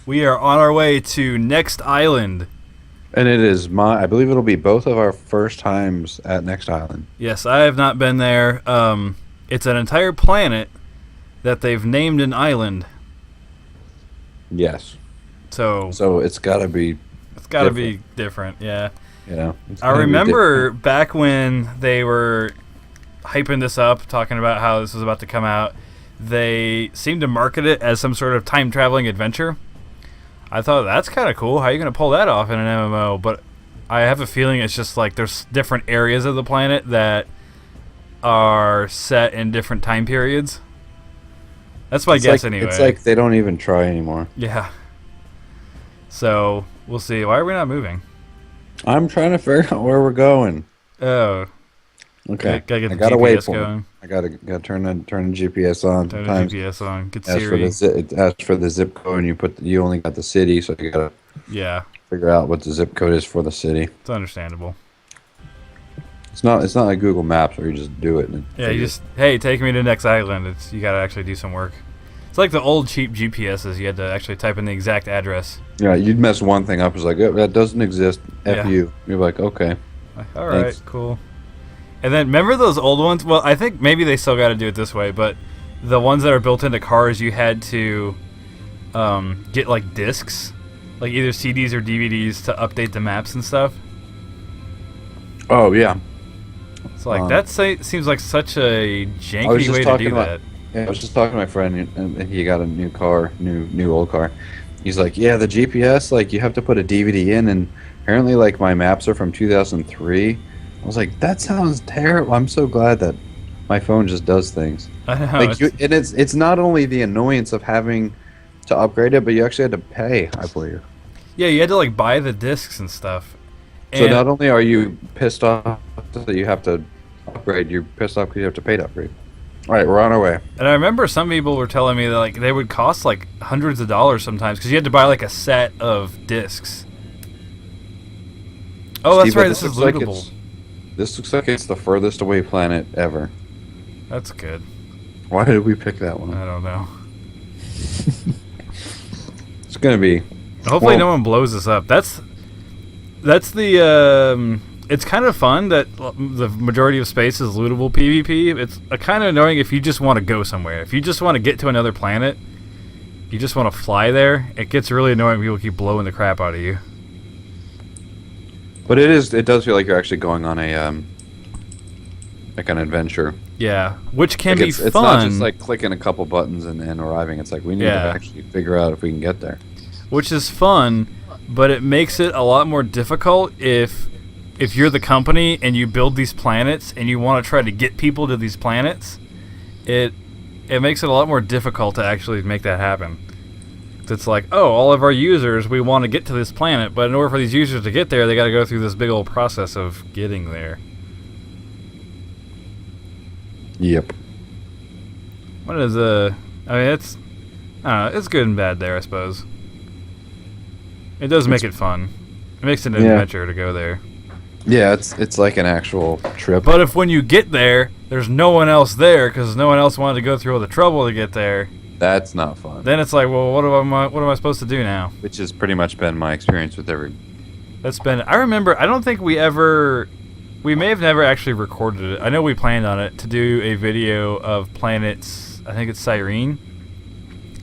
We are on our way to Next Island. And it is I believe it'll be both of our first times at Next Island. Yes, I have not been there. It's an entire planet that they've named an island. Yes. So it's got to be. It's got to be different. Yeah. Yeah. I remember back when they were hyping this up, talking about how this was about to come out. They seemed to market it as some sort of time traveling adventure. I thought that's kind of cool. How are you going to pull that off in an MMO? But I have a feeling it's just like there's different areas of the planet that are set in different time periods. That's my guess anyway. It's like they don't even try anymore. Yeah. So we'll see. Why are we not moving? I'm trying to figure out where we're going. Oh. Okay. Gotta get the gotta GPS wait for going. it. I gotta turn the GPS on. Turn the GPS on. Get As Siri. for the zip code, you only got the city, so you gotta figure out what the zip code is for the city. It's understandable. It's not like Google Maps where you just do it. Hey, take me to next island. You gotta actually do some work. It's like the old cheap GPSs. You had to actually type in the exact address. Yeah, you'd mess one thing up. It's like, oh, that doesn't exist. F you. You're like, okay. All right, cool. And then remember those old ones? Well, I think maybe they still got to do it this way, but the ones that are built into cars, you had to get like discs, like either CDs or DVDs to update the maps and stuff. Oh yeah. It's like that seems like such a janky way to do that. Yeah, I was just talking to my friend, and he got a new car, new old car. He's like, yeah, the GPS, like you have to put a DVD in, and apparently like my maps are from 2003. I was like, that sounds terrible. I'm so glad that my phone just does things. I know. Like it's not only the annoyance of having to upgrade it, but you actually had to pay, I believe. Yeah, you had to like buy the discs and stuff. So not only are you pissed off that you have to upgrade, you're pissed off because you have to pay to upgrade. All right, we're on our way. And I remember some people were telling me that like they would cost like hundreds of dollars sometimes because you had to buy like a set of discs. Oh, Steve, that's right. This is lootable. This looks like it's the furthest away planet ever. That's good. Why did we pick that one? I don't know. It's gonna be. Hopefully, no one blows this up. That's the. It's kind of fun that the majority of space is lootable PvP. It's kind of annoying if you just want to go somewhere. If you just want to get to another planet, you just want to fly there. It gets really annoying when people keep blowing the crap out of you. But it does feel like you're actually going on a like an adventure. Yeah, which can be fun. It's not just like clicking a couple buttons and arriving. It's like we need to actually figure out if we can get there. Which is fun, but it makes it a lot more difficult if you're the company and you build these planets and you want to try to get people to these planets. It makes it a lot more difficult to actually make that happen. It's like, oh, all of our users, we want to get to this planet, but in order for these users to get there, they got to go through this big old process of getting there. Yep. What is I mean, it's good and bad there, I suppose. It does make it fun. It makes it an adventure to go there. Yeah, it's like an actual trip. But if when you get there, there's no one else there because no one else wanted to go through all the trouble to get there. That's not fun. Then it's like, well, what am I supposed to do now? Which has pretty much been my experience with every. I remember. I don't think we may have never actually recorded it. I know we planned on it to do a video of planets. I think it's Cyrene.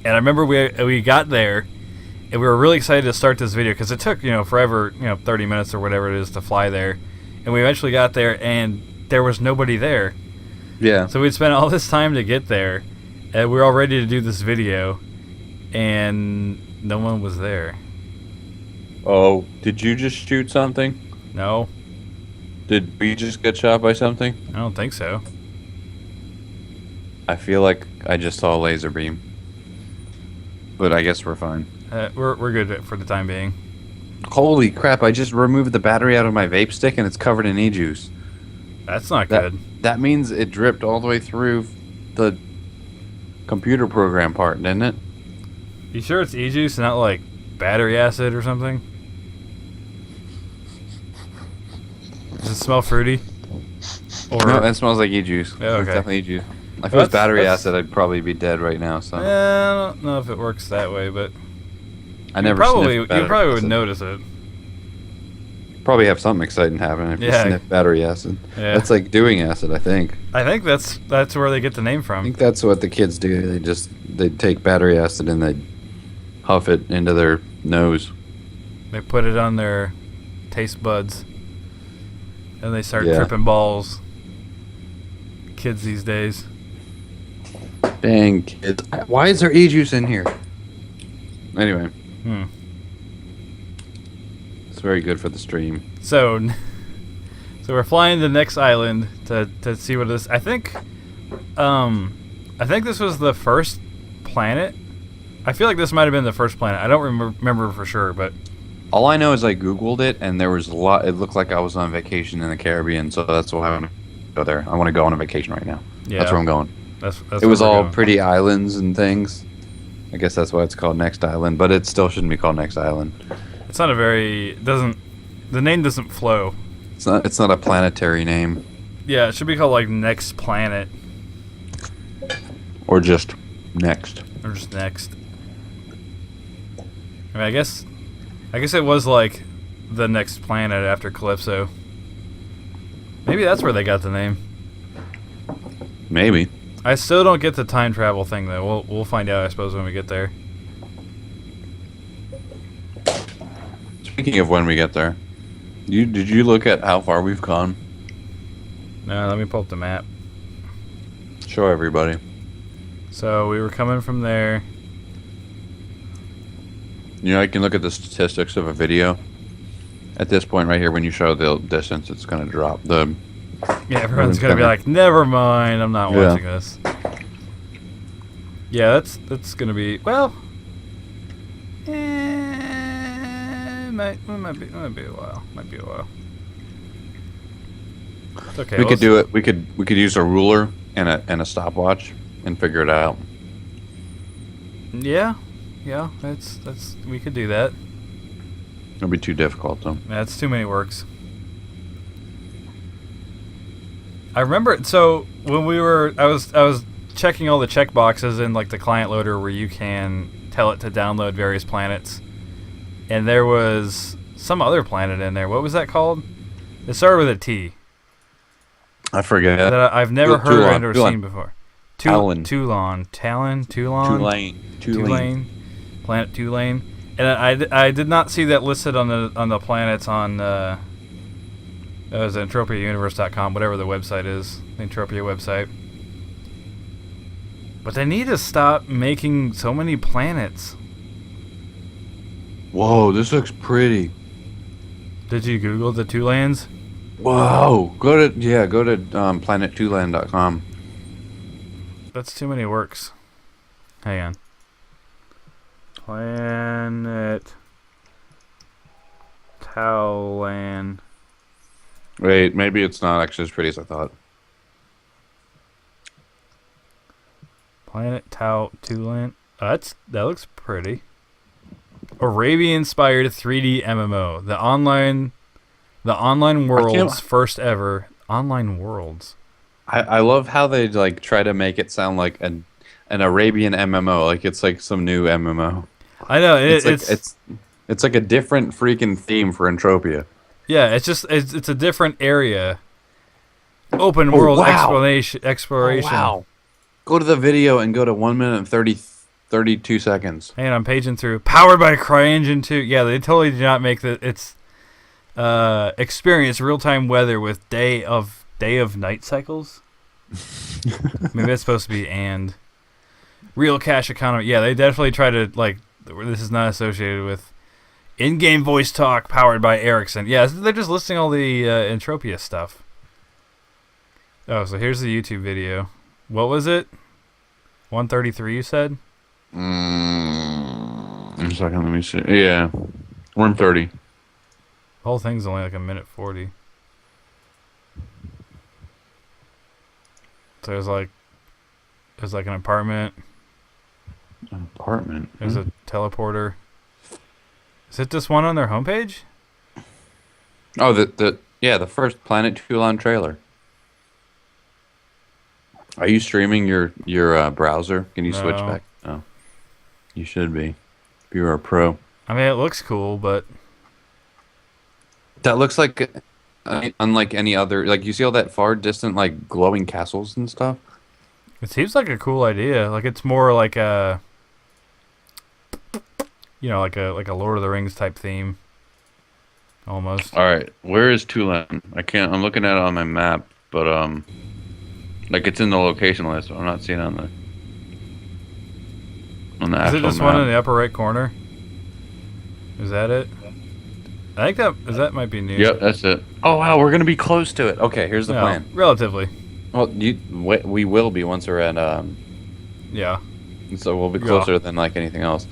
And I remember we got there, and we were really excited to start this video because it took forever, 30 minutes or whatever it is to fly there, and we eventually got there, and there was nobody there. Yeah. So we'd spent all this time to get there. And we were all ready to do this video, and no one was there. Oh, did you just shoot something? No. Did we just get shot by something? I don't think so. I feel like I just saw a laser beam. But I guess we're fine. We're good for the time being. Holy crap, I just removed the battery out of my vape stick and it's covered in e-juice. That's not good. That means it dripped all the way through the computer program part, didn't it? You sure it's e-juice and not like battery acid or something? Does it smell fruity? Or no, it smells like e-juice. Yeah, okay. It's definitely e-juice. If it was battery acid, I'd probably be dead right now. So I don't know if it works that way, but I never sniffed battery you probably would acid. notice it. Probably have something exciting happen if you sniff battery acid. Yeah. That's like doing acid, I think. I think that's where they get the name I from. think that's what the kids do. They take battery acid and they huff it into their nose. They put it on their taste buds, and they start tripping balls. Kids these days. Dang kids! Why is there e-juice in here? Anyway. It's very good for the stream. So we're flying to the next island to see what it is. I think this was the first planet. I feel like this might have been the first planet. I don't remember for sure, but all I know is I googled it and there was a lot. It looked like I was on vacation in the Caribbean, so that's why I want to go there. I want to go on a vacation right now. Yeah, that's where I'm going. That's it was all pretty islands and things. I guess that's why it's called Next Island, but it still shouldn't be called Next Island. It's not a very the name doesn't flow. It's not a planetary name. Yeah, it should be called like Next Planet. Or just Next. Or just Next. I mean, I guess it was like the next planet after Calypso. Maybe that's where they got the name. Maybe. I still don't get the time travel thing though. We'll find out, I suppose, when we get there. Speaking of when we get there, did you look at how far we've gone? No, let me pull up the map. Show everybody. So we were coming from there. You know, I can look at the statistics of a video. At this point right here, when you show the distance, it's going to drop. Yeah, everyone's going to be like, never mind, I'm not watching this. Yeah, that's going to be, well, might be a while. Might be a while. It's okay. We could do it. We could use a ruler and a stopwatch and figure it out. Yeah, that's we could do that. It'll be too difficult though. That's too many works. I remember. So when I was checking all the checkboxes in like the client loader where you can tell it to download various planets, and there was some other planet in there. What was that called? It started with a T. I forget. That I've never heard or never seen before. Tulane. Planet Tulane. And I did not see that listed on the planets on it was entropiauniverse.com, whatever the website is, the Entropia website. But they need to stop making so many planets. Whoa, this looks pretty. Did you Google the Tulanes? Whoa, go to planettulane.com. That's too many works. Hang on. Planet Taulan. Wait, maybe it's not actually as pretty as I thought. Planet Tulan. That looks pretty. Arabian-inspired 3D MMO. The online world's first ever online worlds. I love how they like try to make it sound like an Arabian MMO, like it's like some new MMO. I know it's like a different freaking theme for Entropia. Yeah, it's a different area. Open world exploration. Oh, wow. Go to the video and go to 1 minute and 32 seconds. And I'm paging through. Powered by CryEngine 2. Yeah, they totally did not make experience real-time weather with day of night cycles. Maybe that's supposed to be and real cash economy. Yeah, they definitely try to like. This is not associated with in-game voice talk powered by Ericsson. Yeah, they're just listing all the Entropia stuff. Oh, so here's the YouTube video. What was it? 133, you said? A second, let me see. Yeah, 130. The whole thing's only like a minute 40. So there's like an apartment. An apartment? There's a teleporter. Is it this one on their homepage? Oh, the first Planet Tulane trailer. Are you streaming your browser? Can you switch back? No. You should be. If you're a pro. I mean, it looks cool, but That looks like unlike any other. Like you see all that far distant like glowing castles and stuff. it seems like a cool idea. Like it's more like a, like a Lord of the Rings type theme, almost. All right, where is Tulane? I can't. I'm looking at it on my map, but like it's in the location list. But I'm not seeing it on the Is it actual just map. one in the upper right corner? Is that it? I think that might be new. Yep, that's it. Oh wow, we're gonna be close to it. Okay, here's the No, plan. relatively. Well, we will be once we're at Yeah. so we'll be closer than like anything else.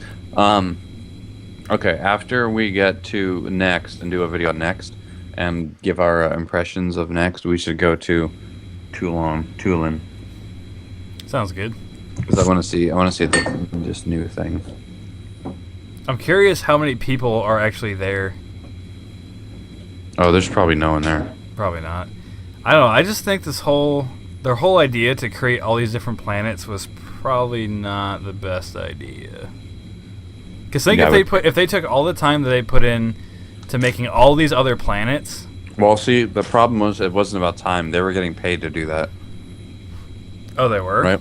Okay, after we get to next and do a video next and give our impressions of next, we should go to Tulane, Sounds good. because I want to see this new thing. I'm curious how many people are actually there. Oh, there's probably no one there. Probably not. I don't know. I just think their whole idea to create all these different planets was probably not the best idea. Because think if they took all the time that they put in to making all these other planets. Well, see, the problem was it wasn't about time. They were getting paid to do that. Oh, they were? Right.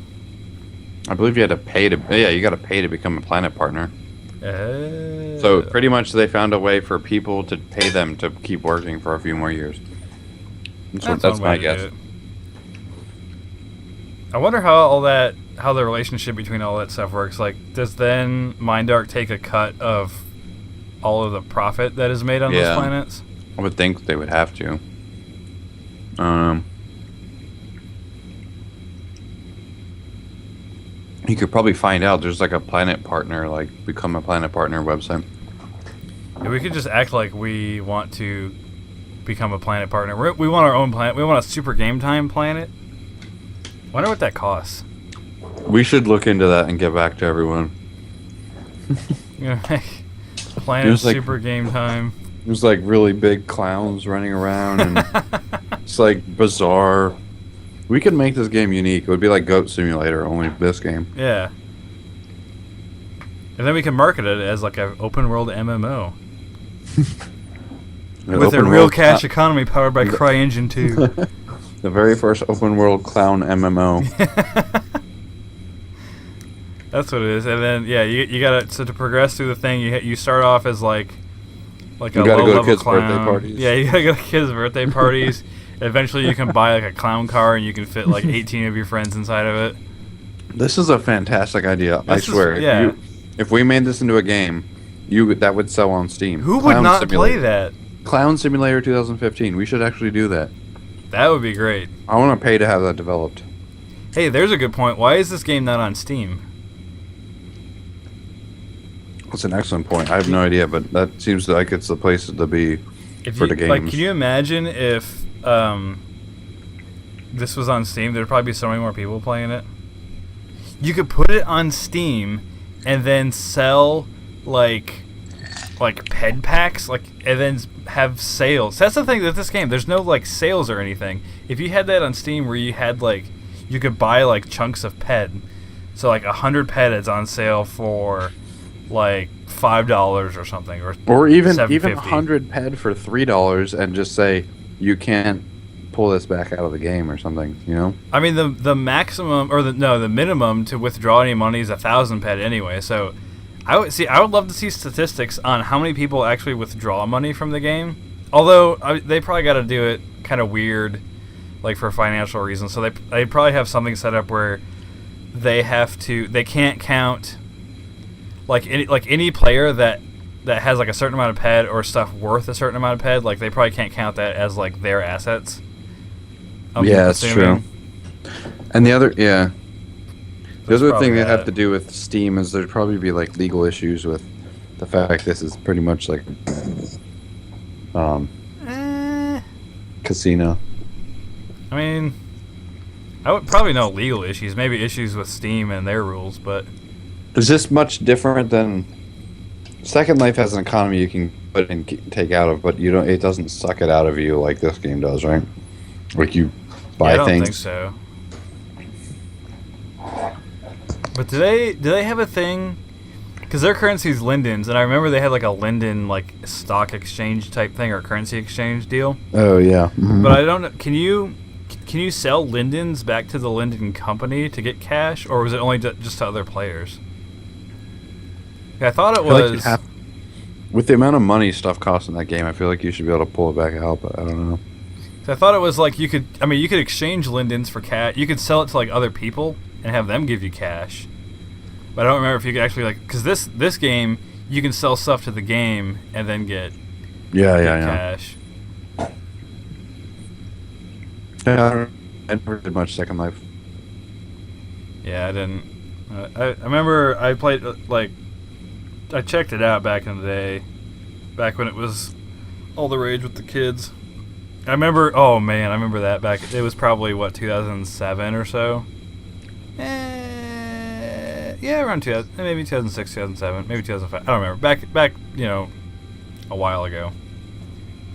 I believe you had to pay to. Yeah, you got to pay to become a planet partner. So pretty much they found a way for people to pay them to keep working for a few more years. That's my guess. I wonder how the relationship between all that stuff works. Like, does then Mindark take a cut of all of the profit that is made on those planets? I would think they would have to. You could probably find out. There's like a planet partner, like become a planet partner website. Yeah, we could just act like we want to become a planet partner. We want our own planet. We want a super game time planet. Wonder what that costs. We should look into that and get back to everyone. Planet super game time. There's like really big clowns running around, and it's like bizarre. We could make this game unique. It would be like Goat Simulator, only this game. Yeah. And then we can market it as like an open world MMO. With a real cash economy powered by CryEngine 2. The very first open world clown MMO. That's what it is. And then you gotta to progress through the thing. You start off as like a you gotta go to kids' clown. birthday parties. Yeah, you gotta go to kids' birthday parties. Eventually, you can buy like a clown car, and you can fit like 18 of your friends inside of it. This is a fantastic idea. I swear. If we made this into a game, that would sell on Steam. Who would not play that? Clown Simulator 2015. We should actually do that. That would be great. I want to pay to have that developed. Hey, there's a good point. Why is this game not on Steam? That's an excellent point. I have no idea, but that seems like it's the place to be for the games. Like, can you imagine if this was on Steam? There'd probably be so many more people playing it. You could put it on Steam and then sell like ped packs, and then have sales. That's the thing with this game. There's no like sales or anything. If you had that on Steam where you had you could buy like chunks of ped, so like 100 ped is on sale for like $5 or something, or even $7.50. 100 ped for $3, and just say you can't pull this back out of the game or something. You know. I mean the maximum or the minimum to withdraw any money is 1,000 ped anyway. So I would love to see statistics on how many people actually withdraw money from the game. Although they probably got to do it kind of weird, like for financial reasons. So they probably have something set up where they can't count like any player that has like a certain amount of ped or stuff worth a certain amount of ped. Like they probably can't count that as like their assets. Yeah, that's true. And the other thing they have to do with Steam is there'd probably be like legal issues with the fact this is pretty much like casino. I mean, I would probably know legal issues, maybe issues with Steam and their rules, but is this much different than Second Life has an economy you can put and take out of, but it doesn't suck it out of you like this game does, right? Like you buy things. I don't think so. But do they have a thing? Because their currency is lindens, and I remember they had like a linden like stock exchange type thing or currency exchange deal. Oh yeah. Mm-hmm. But I don't know. Can you sell lindens back to the Linden company to get cash, or was it only just to other players? I thought it was. With the amount of money stuff costs in that game, I feel like you should be able to pull it back out, but I don't know. I thought it was like you could. I mean, you could exchange lindens for cash. You could sell it to like other people and have them give you cash. But I don't remember if you could actually like because this game you can sell stuff to the game and then get cash. Yeah, I never did much Second Life. Yeah, I didn't. I remember I played like I checked it out back in the day, back when it was all the rage with the kids. I remember. Oh man, I remember that back. It was probably what 2007 or so. Yeah, around 2000, maybe 2006, 2007, maybe 2005. I don't remember. Back, a while ago,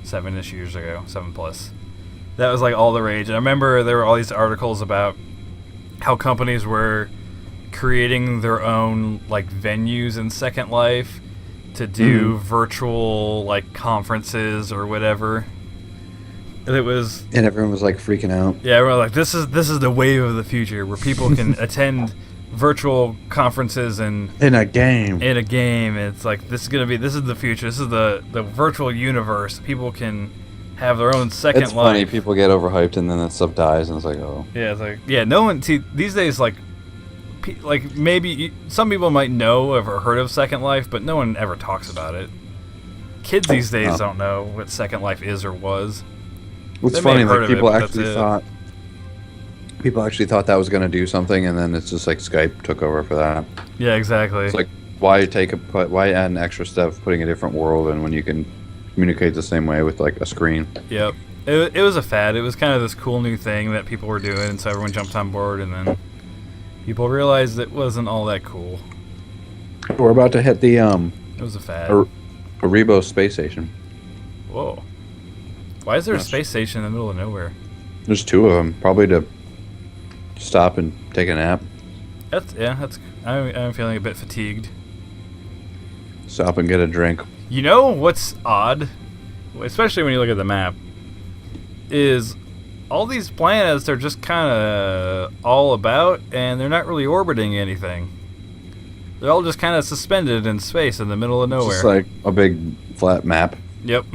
7-ish years ago, 7+. That was like all the rage. And I remember there were all these articles about how companies were creating their own like venues in Second Life to do virtual like conferences or whatever. And everyone was like freaking out. Yeah, we're like, this is the wave of the future where people can attend virtual conferences and in a game. It's like this is the future. This is the virtual universe. People can have their own second life. It's funny, people get overhyped and then that stuff dies and it's like, oh. Yeah, it's like no one these days like maybe some people might know or heard of Second Life, but no one ever talks about it. Kids these days don't know what Second Life is or was. It's funny, like people actually thought that was going to do something, and then it's just like Skype took over for that. Yeah, exactly. It's like why add an extra step of putting a different world in when you can communicate the same way with like a screen? Yep. It was a fad. It was kind of this cool new thing that people were doing, and so everyone jumped on board, and then people realized it wasn't all that cool. We're about to hit the It was a fad. Aribo space station. Whoa. Why is there a space station in the middle of nowhere? There's two of them, probably to stop and take a nap. I'm feeling a bit fatigued. Stop and get a drink. You know what's odd, especially when you look at the map, is all these planets are just kind of all about, and they're not really orbiting anything. They're all just kind of suspended in space in the middle of nowhere. Just like a big flat map. Yep.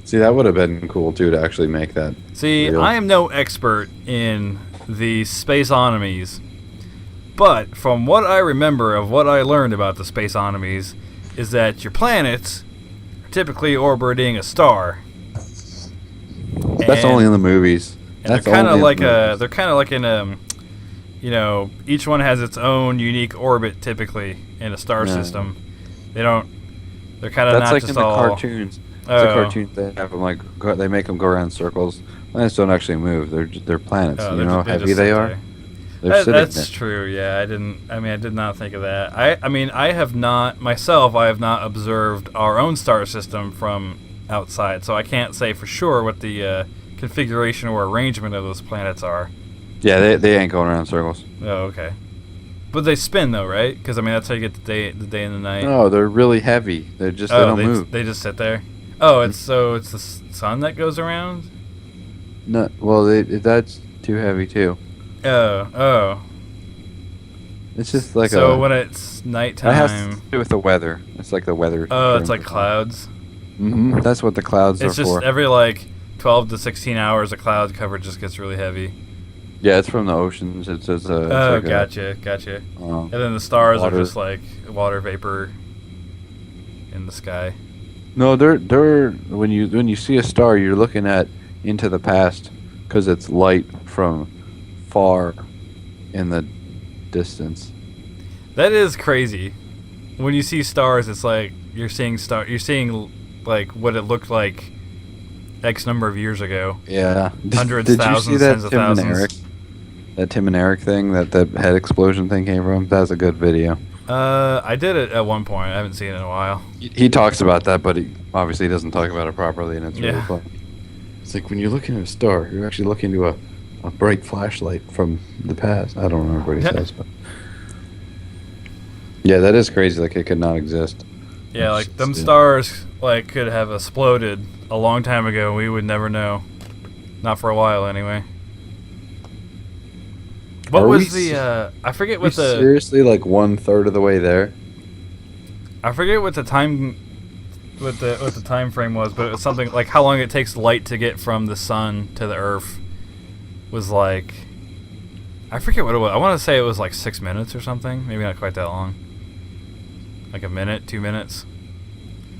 See, that would have been cool too to actually make that. See, real. I am no expert in the space-onomies, but from what I remember of what I learned about the space-onomies is that your planets are typically orbiting a star. That's only in the movies. And they're kind of like in each one has its own unique orbit typically in a star system. They're kind of not like just in the all cartoons. The cartoons, they have them they make them go around in circles. Planets don't actually move. They're planets. You know how heavy they are. That's true. Yeah, I did not think of that. I have not observed our own star system from outside, so I can't say for sure what the configuration or arrangement of those planets are. Yeah, they ain't going around in circles. Oh, okay. But they spin though, right? Because that's how you get the day and the night. No, they're really heavy. They don't move. They just sit there. Oh, it's the sun that goes around? No, well, that's too heavy too. Oh. It's just like so when it's nighttime. It has to do with the weather. It's like the weather. Oh, it's like clouds. Mm-hmm. That's what the clouds are for. It's just every 12 to 16 hours, a cloud cover just gets really heavy. Yeah, it's from the oceans. Gotcha. And then the stars are just like water vapor in the sky. No, they're when you see a star, you're looking into the past because it's light from far in the distance. That is crazy. When you see stars, it's like you're seeing like what it looked like X number of years ago. Yeah. Hundreds, thousands, tens of thousands. That Tim and Eric thing, that the head explosion thing came from? That's a good video. I did it at one point. I haven't seen it in a while. He talks about that, but he obviously doesn't talk about it properly, and it's really fun. It's like when you're looking at a star, you're actually looking into a bright flashlight from the past. I don't remember what he says, but Yeah, that is crazy. Like it could not exist. Yeah, It's like them just, stars like could have exploded a long time ago. We would never know. Not for a while, anyway. What Are we was the? I forget we what the. seriously like 1/3 of the way there? I forget what the time. What the time frame was, but it was something like how long it takes light to get from the sun to the Earth. Was like. I forget what it was. I want to say it was like 6 minutes or something. Maybe not quite that long. Like a minute, 2 minutes.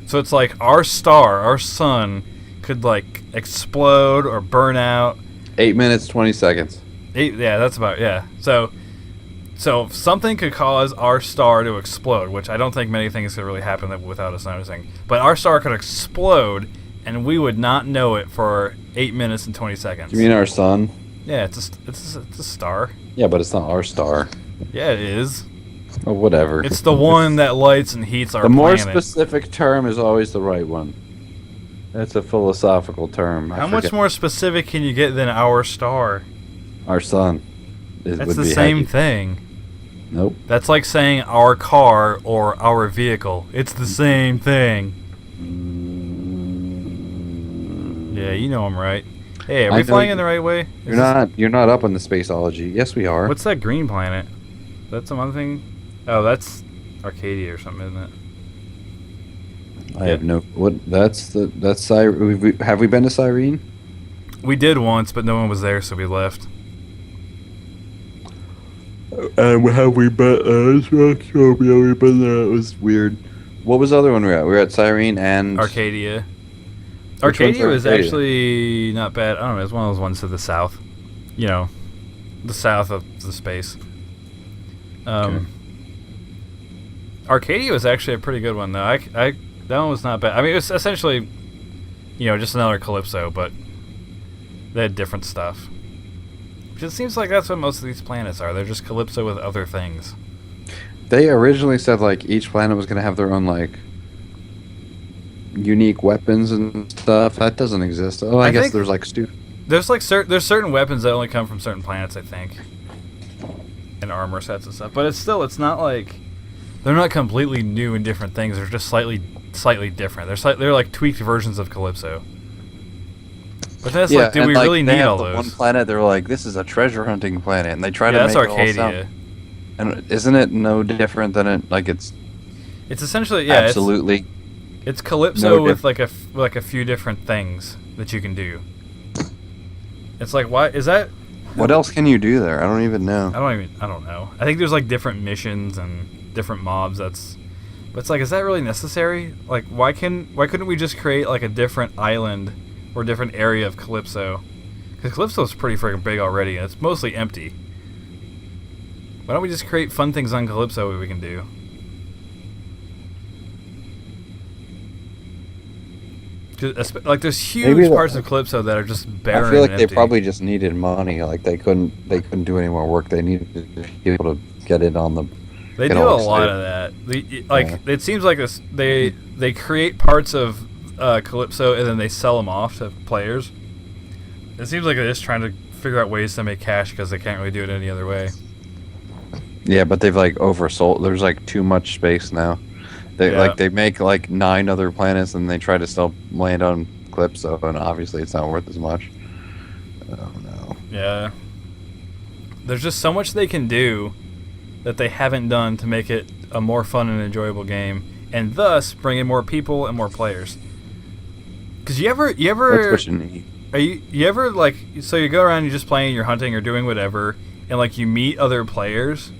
So it's like our star, our sun, could like explode or burn out. 8 minutes 20 seconds. Yeah, that's about So something could cause our star to explode, which I don't think many things could really happen without us noticing. But our star could explode, and we would not know it for 8 minutes and 20 seconds. You mean our sun? Yeah, it's a star. Yeah, but it's not our star. Yeah, it is. Oh, whatever. It's the one that lights and heats our The more planet. specific term is always the right one. That's a philosophical term. How much more specific can you get than our star? Our sun. That's the same thing. Nope. That's like saying our car or our vehicle. It's the same thing. Yeah, you know I'm right. Hey, are we flying in the right way? You're not up on the spaceology. Yes, we are. What's that green planet? That's some other thing? Oh, that's Arcadia or something, isn't it? I have no. What? That's Cyrene. Have we been to Cyrene? We did once, but no one was there, so we left. Have we been? We've been there. It was weird. What was the other one we were at? We were at Cyrene and Arcadia. Which one's Arcadia was Arcadia? actually not bad. I don't know. It's one of those ones to the south. You know, the south of the space. Okay. Arcadia was actually a pretty good one, though. That one was not bad. I mean, it was essentially, just another Calypso, but they had different stuff. Which it seems like that's what most of these planets are. They're just Calypso with other things. They originally said like each planet was gonna have their own like unique weapons and stuff. That doesn't exist. Oh, I guess think there's like There's like there's certain weapons that only come from certain planets, I think, and armor sets and stuff. But it's not like they're not completely new and different things. They're just slightly different. They're like tweaked versions of Calypso. But that's like, do we really need all those? One planet, they're like, this is a treasure hunting planet, and they try to that's make it all Arcadia. sound. And isn't it no different than it? Like it's essentially absolutely. It's Calypso with like a few different things that you can do. It's like, why is that? What else can you do there? I don't even know. I don't know. I think there's like different missions and different mobs. But it's like, is that really necessary? Like, why couldn't we just create like a different island or different area of Calypso? Because Calypso's pretty freaking big already, and it's mostly empty. Why don't we just create fun things on Calypso that we can do? Like, there's huge parts of Calypso that are just barren. I feel like and they empty. probably just needed money. Like they couldn't do any more work. They needed people to get it on the. They do a lot of that. It seems like this. They create parts of Calypso and then they sell them off to players. It seems like they're just trying to figure out ways to make cash because they can't really do it any other way. Yeah, but they've like oversold. There's like too much space now. They make like 9 other planets and they try to sell land on Calypso, and obviously it's not worth as much. Oh no. Yeah. There's just so much they can do that they haven't done to make it a more fun and enjoyable game, and thus bring in more people and more players. Because you ever That's what you need. you ever like, so you go around, you're just playing, you're hunting, you're doing whatever, and like you meet other players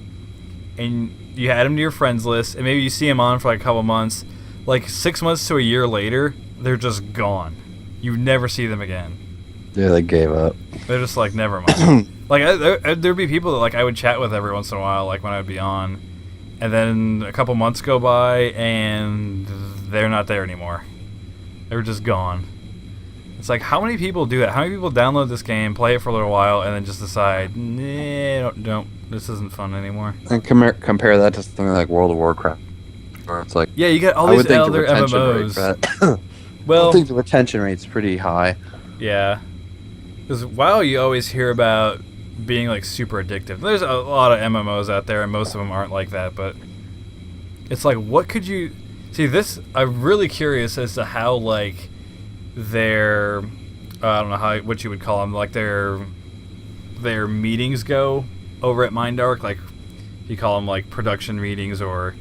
and you add them to your friends list, and maybe you see them on for like a couple months. Like 6 months to a year later, they're just gone. You never see them again. Yeah, they gave up. They're just like, never mind. Like there'd be people that like I would chat with every once in a while, like when I'd be on, and then a couple months go by and they're not there anymore. They're just gone. It's like, how many people do that? How many people download this game, play it for a little while, and then just decide, nah, don't. This isn't fun anymore. And compare that to something like World of Warcraft, where it's like, yeah, you got all I these would think other the retention MMOs. rate, Well, I think the retention rate's pretty high. yeah, because WoW, you always hear about being like super addictive. There's a lot of MMOs out there, and most of them aren't like that. But it's like, what could you see? This I'm really curious as to how like their I don't know what you would call them, like their meetings go over at Mindark. Like, you call them like production meetings or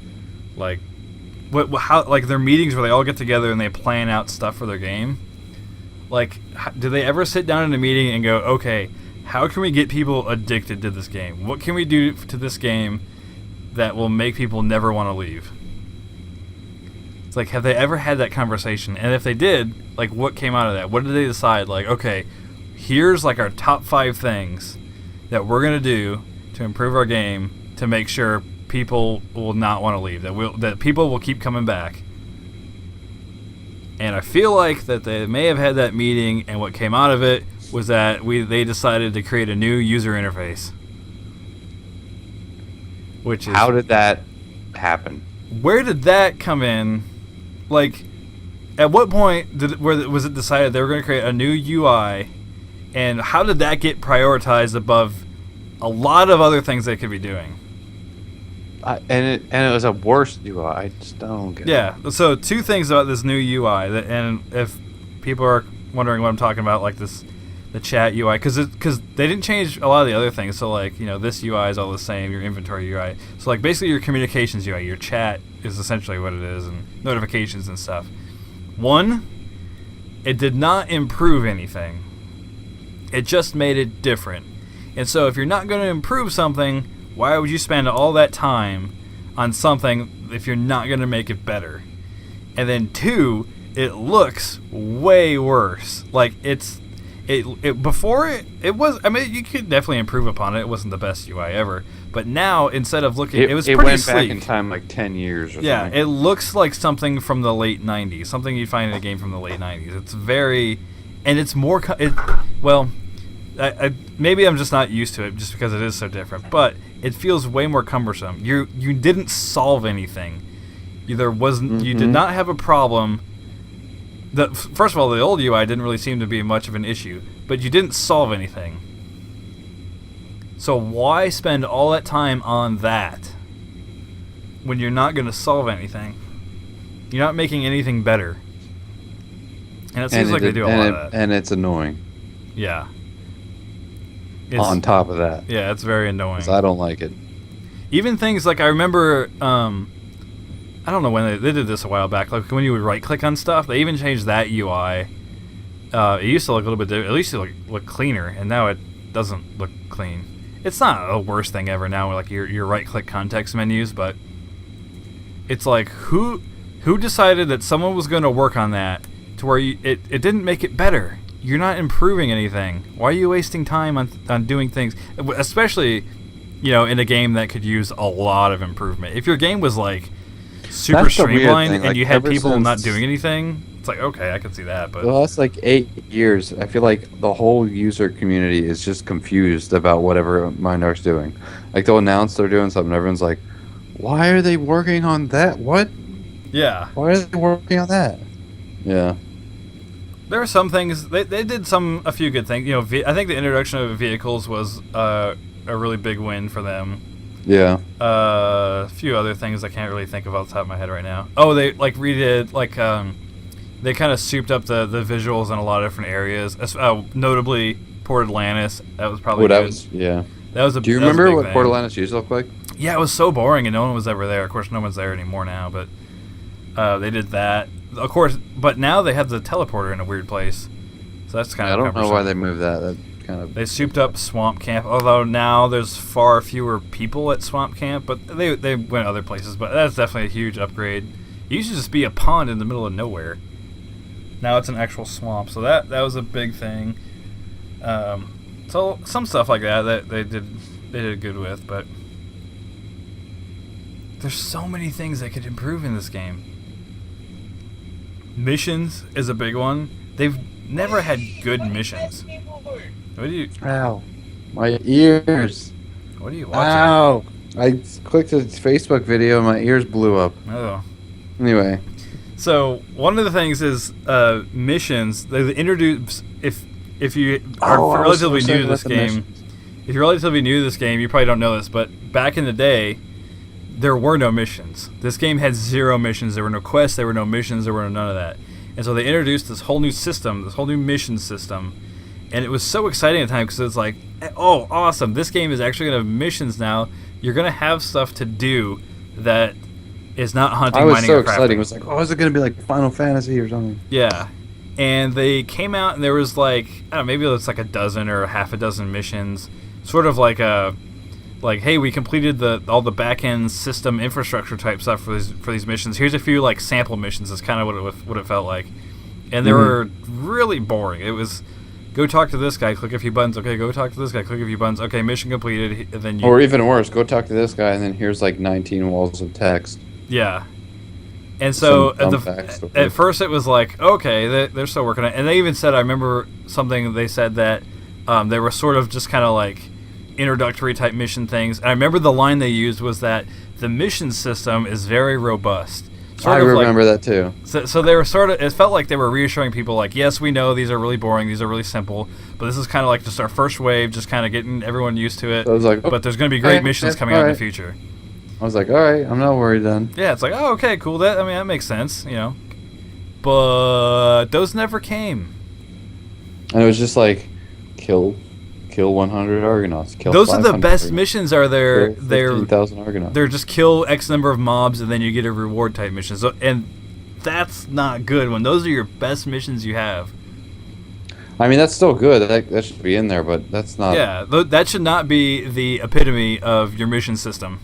like how like their meetings where they all get together and they plan out stuff for their game. Like, do they ever sit down in a meeting and go, okay, how can we get people addicted to this game? What can we do to this game that will make people never want to leave? It's like, have they ever had that conversation? And if they did, like, what came out of that? What did they decide? Like, okay, here's like our top 5 things that we're gonna do to improve our game to make sure people will not want to leave. That people will keep coming back. And I feel like that they may have had that meeting, and what came out of it was that they decided to create a new user interface. Which is, how did that happen? Where did that come in? Like, at what point was it decided they were going to create a new UI, and how did that get prioritized above a lot of other things they could be doing? And it was a worse UI. I just don't get it. Yeah. So 2 things about this new UI, and if people are wondering what I'm talking about, like the chat UI, because they didn't change a lot of the other things. So like, you know, this UI is all the same. Your inventory UI. So like basically your communications UI, your chat is essentially what it is, and notifications and stuff. 1, it did not improve anything. It just made it different. And so if you're not going to improve something, why would you spend all that time on something if you're not going to make it better? And then 2, it looks way worse. Like before it was. I mean, you could definitely improve upon it. It wasn't the best UI ever, but now instead of looking, it was pretty went sleek. back in time like 10 years. Or yeah, something. it looks like something from the late '90s. Something you'd find in a game from the late '90s. It's very, and it's more. Maybe I'm just not used to it just because it is so different, but it feels way more cumbersome. You didn't solve anything. There wasn't. You did not have a problem. First of all, the old UI didn't really seem to be much of an issue, but you didn't solve anything. So why spend all that time on that when you're not going to solve anything? You're not making anything better. And it seems like they do a lot of that. And it's annoying. Yeah. On top of that. Yeah, it's very annoying. 'Cause I don't like it. Even things like, I remember, I don't know when they did this a while back, like when you would right-click on stuff, they even changed that UI. It used to look a little bit different. At least it look cleaner, and now it doesn't look clean. It's not the worst thing ever now, like your right-click context menus, but it's like, who decided that someone was going to work on that to where it didn't make it better? You're not improving anything. Why are you wasting time on doing things, especially, you know, in a game that could use a lot of improvement? If your game was like super streamlined and like, you had people not doing anything, it's like, okay, I can see that. But the last like 8 years, I feel like the whole user community is just confused about whatever Mindark's doing. Like, they'll announce they're doing something, everyone's like, why are they working on that? What? Yeah. Why are they working on that? Yeah. There are some things they did a few good things. You know, I think the introduction of vehicles was a really big win for them. Yeah. A few other things I can't really think of off the top of my head right now. Oh, they like redid they kind of souped up the visuals in a lot of different areas. Notably Port Atlantis. That was probably good. That was a. Do you remember what Port Atlantis used to look like? Yeah, it was so boring and no one was ever there. Of course, no one's there anymore now, but they did that. Of course, but now they have the teleporter in a weird place, so that's kind of. I don't know why they moved that. That kind of. They souped up Swamp Camp, although now there's far fewer people at Swamp Camp, but they went other places. But that's definitely a huge upgrade. It used to just be a pond in the middle of nowhere. Now it's an actual swamp, so that was a big thing. So some stuff like that they did good with, but there's so many things that could improve in this game. Missions is a big one. They've never had good missions. What do you? Ow, my ears. What are you watching? Ow! I clicked a Facebook video and my ears blew up. Oh. Anyway. So one of the things is missions. They introduce if you are relatively new to this game. If you're relatively new to this game, you probably don't know this, but back in the day, there were no missions. This game had 0 missions. There were no quests. There were no missions. There were none of that. And so they introduced this whole new system, this whole new mission system. And it was so exciting at the time because it's like, oh, awesome. This game is actually going to have missions now. You're going to have stuff to do that is not hunting, mining, or crafting. I was so excited. It was like, oh, is it going to be like Final Fantasy or something? Yeah. And they came out and there was like, I don't know, maybe it's like a dozen or half a dozen missions. Sort of like hey, we completed all the back-end system infrastructure type stuff for these missions. Here's a few like sample missions. That's kind of what it felt like. And they were really boring. It was, go talk to this guy, click a few buttons. Okay, go talk to this guy, click a few buttons. Okay, mission completed. And then or even worse, go talk to this guy, and then here's like 19 walls of text. Yeah. And so at first it was like, okay, they're still working on it. And they even said, I remember something they said that they were sort of just kind of like introductory type mission things. And I remember the line they used was that the mission system is very robust. I remember that too. So they were sort of, it felt like they were reassuring people like, yes, we know these are really boring, these are really simple, but this is kind of like just our first wave, just kind of getting everyone used to it. So I was like, but there's going to be great missions coming out in the future. I was like, all right, I'm not worried then. Yeah, it's like, oh, okay, cool. That makes sense, you know. But those never came. And it was just like, kill 100 Argonauts. Those are the best missions. They're 15,000 Argonauts. They're just kill X number of mobs and then you get a reward type mission. So, and that's not good when those are your best missions you have. I mean, that's still good. That should be in there, but that's not. Yeah, that should not be the epitome of your mission system.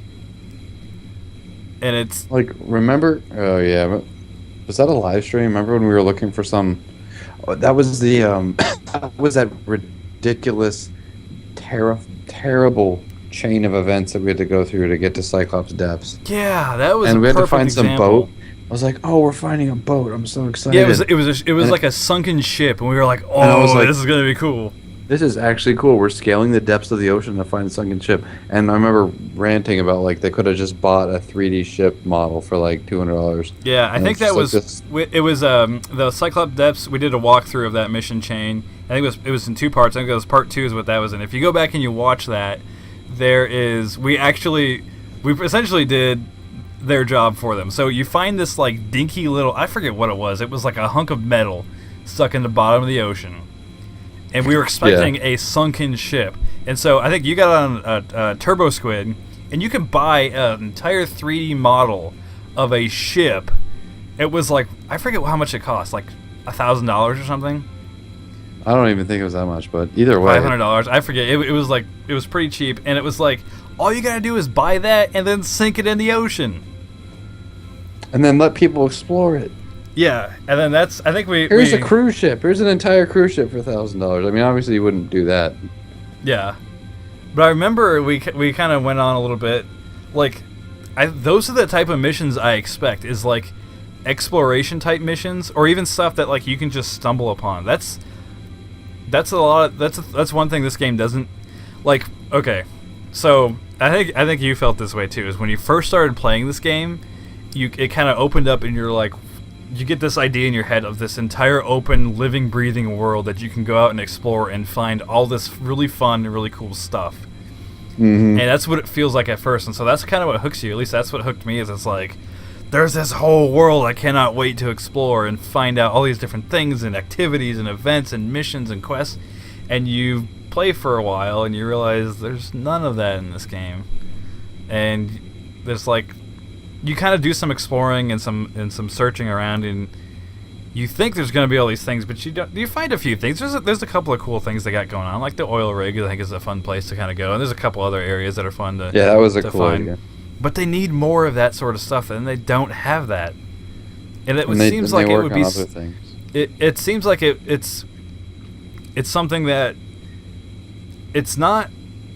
And it's like, remember? Oh yeah, was that a live stream? Remember when we were looking for some? That was the that was that ridiculous, terrible chain of events that we had to go through to get to Cyclops Depths. Yeah, that was. And we had to find example. some boat. I was like, oh, we're finding a boat. I'm so excited. Yeah, it was like a sunken ship, and we were like, oh, this is gonna be cool. This is actually cool. We're scaling the depths of the ocean to find a sunken ship. And I remember ranting about, like, they could have just bought a 3D ship model for, like, $200. Yeah, I think that was... It was the Cyclops Depths. We did a walkthrough of that mission chain. I think it was in 2 parts. I think it was part 2 is what that was in. If you go back and you watch that, there is... We essentially did their job for them. So you find this, like, dinky little... I forget what it was. It was like a hunk of metal stuck in the bottom of the ocean. And we were expecting a sunken ship. And so I think you got on a Turbo Squid, and you can buy an entire 3D model of a ship. It was like, I forget how much it cost, like $1,000 or something? I don't even think it was that much, but either way. $500. I forget. It was like, it was pretty cheap. And it was like, all you got to do is buy that and then sink it in the ocean. And then let people explore it. Yeah, and then I think Here's a cruise ship. Here's an entire cruise ship for $1,000. I mean, obviously you wouldn't do that. Yeah. But I remember we kind of went on a little bit. Like, those are the type of missions I expect, is like exploration type missions, or even stuff that like you can just stumble upon. That's one thing this game doesn't like. Okay, so I think you felt this way too. Is when you first started playing this game, it kind of opened up and you're like, you get this idea in your head of this entire open, living, breathing world that you can go out and explore and find all this really fun and really cool stuff. Mm-hmm. And that's what it feels like at first. And so that's kind of what hooks you. At least that's what hooked me. Is it's like, there's this whole world I cannot wait to explore and find out all these different things and activities and events and missions and quests. And you play for a while and you realize there's none of that in this game. And there's like, you kind of do some exploring and some searching around, and you think there's going to be all these things, but you find a few things. There's a couple of cool things they got going on, like the oil rig. I think is a fun place to kind of go, and there's a couple other areas that are fun to that was a cool find. idea. But they need more of that sort of stuff, and they don't have that. And it seems like it would be. It seems like it's something that it's not.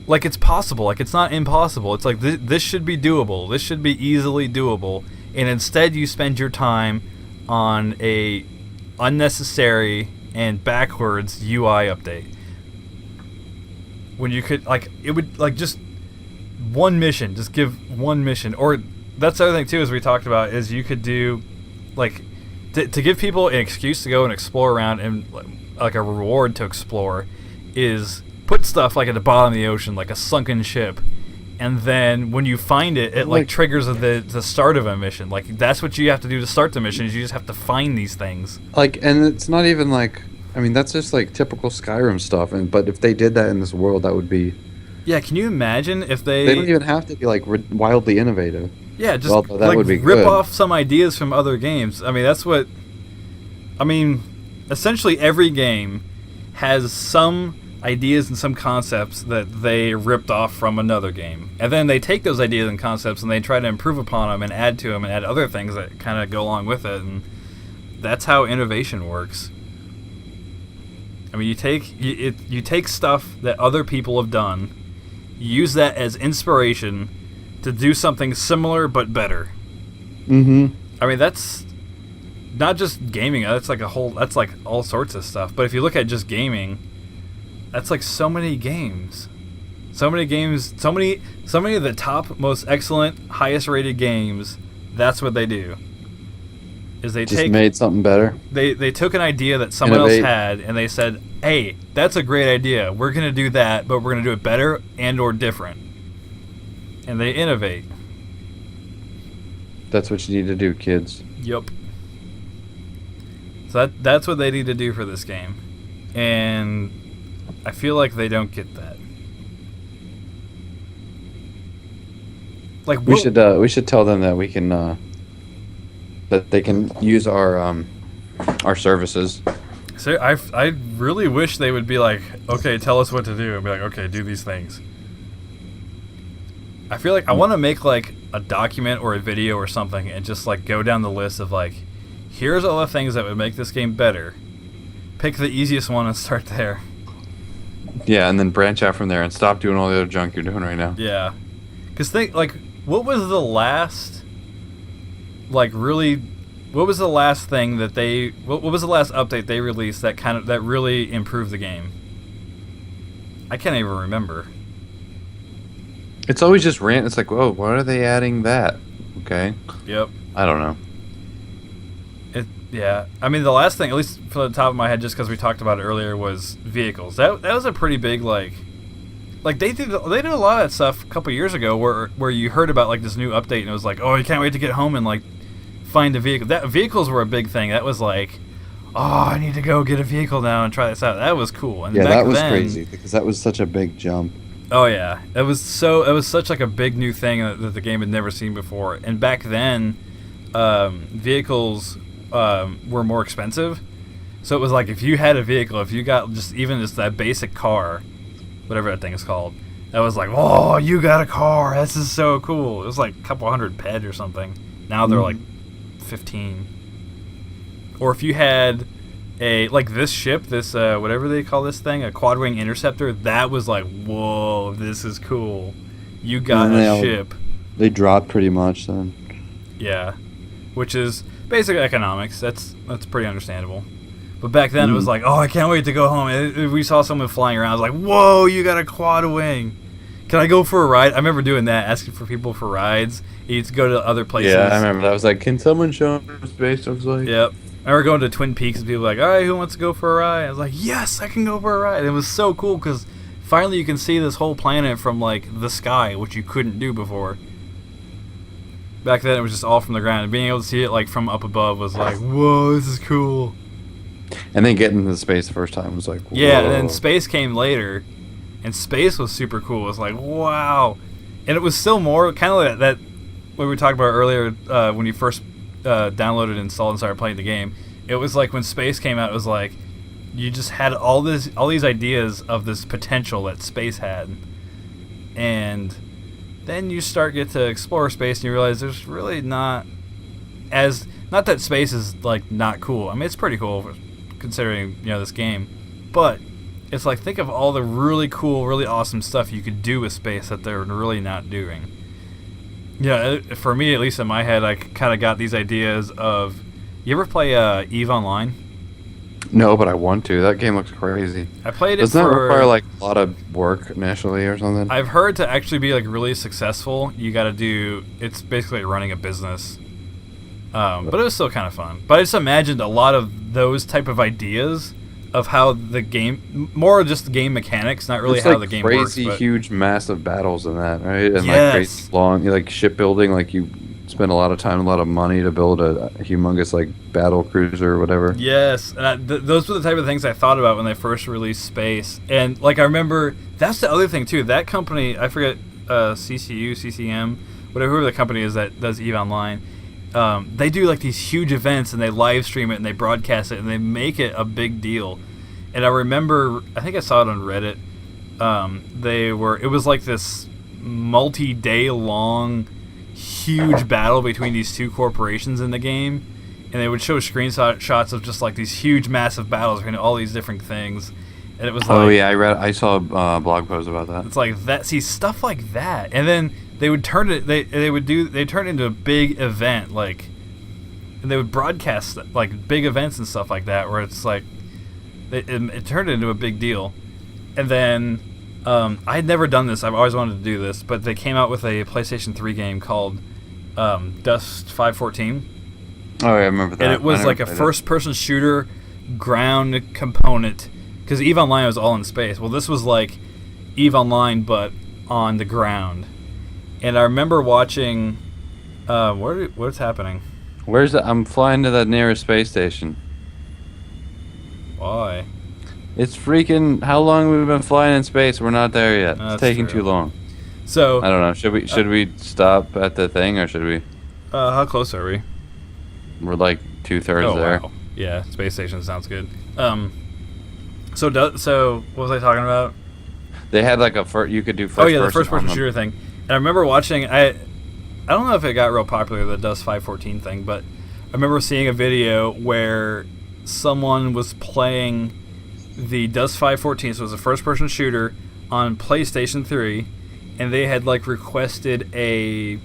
Like, it's possible. Like, it's not impossible. It's like, this should be doable. This should be easily doable. And instead, you spend your time on a unnecessary and backwards UI update. When you could, like, it would, like, just one mission. Just give one mission. Or, that's the other thing, too, as we talked about, is you could do, like, to give people an excuse to go and explore around and, like, a reward to explore is... put stuff like at the bottom of the ocean, like a sunken ship, and then when you find it, it like triggers the start of a mission. Like that's what you have to do to start the mission. Is you just have to find these things. Like, and it's not even like, I mean, that's just like typical Skyrim stuff. But if they did that in this world, that would be. Yeah, can you imagine if they? They don't even have to be like wildly innovative. Yeah, just well, that like would be rip good. off some ideas from other games. I mean, that's what. I mean, essentially every game has some ideas and some concepts that they ripped off from another game, and then they take those ideas and concepts and they try to improve upon them and add to them and add other things that kind of go along with it, and that's how innovation works. I mean, you take stuff that other people have done, you use that as inspiration to do something similar but better. Mm-hmm. I mean, that's not just gaming. That's like that's like all sorts of stuff. But if you look at just gaming, that's like so many games. So many of the top, most excellent, highest rated games, that's what they do. Is they just made something better. They took an idea that someone else had and they said, "Hey, that's a great idea. We're going to do that, but we're going to do it better and or different." And they innovate. That's what you need to do, kids. Yup. So that's what they need to do for this game. And I feel like they don't get that. Like we should tell them that we can that they can use our services. So I really wish they would be like, okay, tell us what to do, and be like, okay, do these things. I feel like I want to make like a document or a video or something, and just like go down the list of like, here's all the things that would make this game better. Pick the easiest one and start there. Yeah, and then branch out from there and stop doing all the other junk you're doing right now. Yeah, because think like, what was the last, like really, what was the last thing that they, what was the last update they released that really improved the game? I can't even remember. It's always just rant. It's like, whoa, why are they adding that? Okay. Yep. I don't know. Yeah, I mean the last thing, at least from the top of my head, just because we talked about it earlier, was vehicles. That was a pretty big like they did a lot of that stuff a couple years ago where you heard about like this new update and it was like, oh, you can't wait to get home and like find a vehicle. That vehicles were a big thing. That was like, oh, I need to go get a vehicle now and try this out. That was cool. And yeah, back that was then, crazy because that was such a big jump. Oh yeah, it was such like a big new thing that the game had never seen before. And back then, vehicles were more expensive, so it was like if you had a vehicle, if you got just that basic car, whatever that thing is called, that was like, oh, you got a car, this is so cool. It was like a couple hundred ped or something. Now they're like 15. Or if you had this ship, this whatever they call this thing, a quad wing interceptor, that was like, whoa, this is cool. You got a ship. They dropped pretty much then. Yeah, which is basic economics. That's pretty understandable. But back then it was like, oh, I can't wait to go home. We saw someone flying around. I was like, whoa, you got a quad wing. Can I go for a ride? I remember doing that, asking for people for rides. You'd go to other places. Yeah, I remember that. I was like, can someone show me what space looks like? Yep. I remember going to Twin Peaks and people were like, all right, who wants to go for a ride? I was like, yes, I can go for a ride. And it was so cool because finally you can see this whole planet from like the sky, which you couldn't do before. Back then it was just all from the ground, and being able to see it like from up above was like, whoa, this is cool. And then getting into space the first time was like, whoa. Yeah, and then space came later, and space was super cool. It was like, wow. And it was still more kind of like that what we were talking about earlier when you first downloaded, installed, and started playing the game. It was like when space came out, it was like you just had all these ideas of this potential that space had, and then you get to explore space and you realize there's really not that space is like not cool. I mean, it's pretty cool considering this game, but it's like, think of all the really cool, really awesome stuff you could do with space that they're really not doing. Yeah, for me, at least in my head, I kind of got these ideas of, you ever play EVE Online? No, but I want to. That game looks crazy. I played it. Doesn't that require like a lot of work initially or something? I've heard to actually be like really successful, you got to do. It's basically running a business. But it was still kind of fun. But I just imagined a lot of those type of ideas of how the game, more just the game mechanics, not really It's how like the game works. crazy, But huge, massive battles in that, right? And like yes, crazy long, like shipbuilding. Like you spend a lot of time, a lot of money to build a humongous like battle cruiser or whatever. yes, and those were the type of things I thought about when they first released Space. And like I remember, that's the other thing too. That company, I forget, CCU, CCM, whoever the company is that does EVE Online. They do like these huge events and they live stream it and they broadcast it and they make it a big deal. And I remember, I think I saw it on Reddit. It was like this multi-day long huge battle between these two corporations in the game, and they would show screenshots of just like these huge massive battles between all these different things. And it was like, oh yeah, I saw a blog post about that. It's like that. See, stuff like that, and then they would turn it. They turn it into a big event, like, and they would broadcast like big events and stuff like that, where it's like it turned it into a big deal. And then I had never done this. I've always wanted to do this, but they came out with a PlayStation 3 game called Dust 514. Oh yeah, I remember that. And it was like a first-person shooter ground component. Because EVE Online was all in space. Well, this was like EVE Online, but on the ground. And I remember watching... what's happening? Where's that? I'm flying to the nearest space station. Why? It's freaking... How long we've been flying in space? We're not there yet. It's taking too long. So... I don't know. Should we stop at the thing, or should we... how close are we? We're like 2/3 there. Wow. Yeah, space station sounds good. So what was I talking about? They had like you could do first. Oh yeah, the first person shooter thing. And I remember watching. I don't know if it got real popular, the Dust 514 thing, but I remember seeing a video where someone was playing the Dust 514. So it was a first person shooter on PlayStation 3, and they had like requested an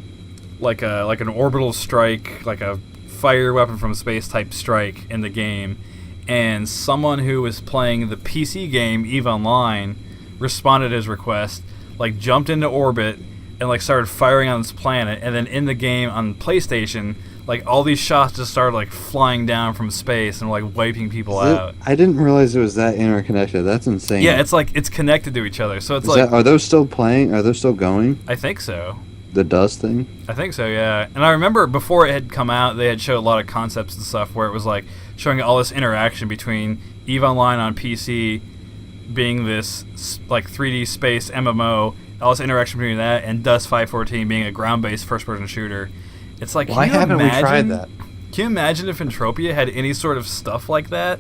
orbital strike, like a fire weapon from space type strike in the game. And someone who was playing the PC game EVE Online responded to his request, like jumped into orbit and like started firing on this planet, and then in the game on PlayStation, like all these shots just started like flying down from space and like wiping people out. I didn't realize it was that interconnected. That's insane. Yeah, it's like it's connected to each other. So it's are those still playing? Are they still going? I think so. The Dust thing? I think so, yeah. And I remember before it had come out, they had showed a lot of concepts and stuff where it was like showing all this interaction between EVE Online on PC being this like 3D space MMO, all this interaction between that, and Dust 514 being a ground-based first-person shooter. It's like, why haven't we tried that? Can you imagine if Entropia had any sort of stuff like that,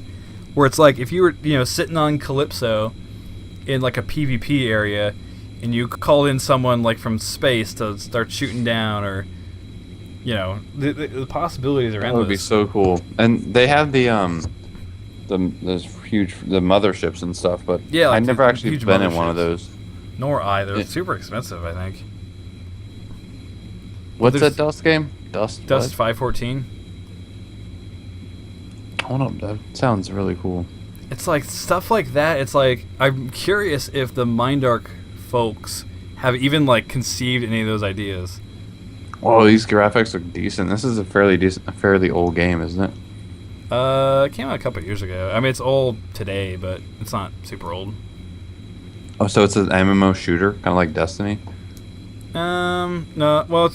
where it's like if you were sitting on Calypso in like a PvP area, and you call in someone like from space to start shooting down, or the possibilities are endless. That would be so cool. And they have those huge motherships and stuff, but yeah, like I've never actually been in one of those. Nor I. They're super expensive, I think. What's that Dust game? Dust 514. Hold on, that sounds really cool. It's like stuff like that. It's like I'm curious if the Mindark folks have even like conceived any of those ideas. Oh, these graphics look decent. This is a fairly old game, isn't it? It came out a couple of years ago. I mean, it's old today, but it's not super old. Oh, so it's an MMO shooter, kind of like Destiny? No. Well,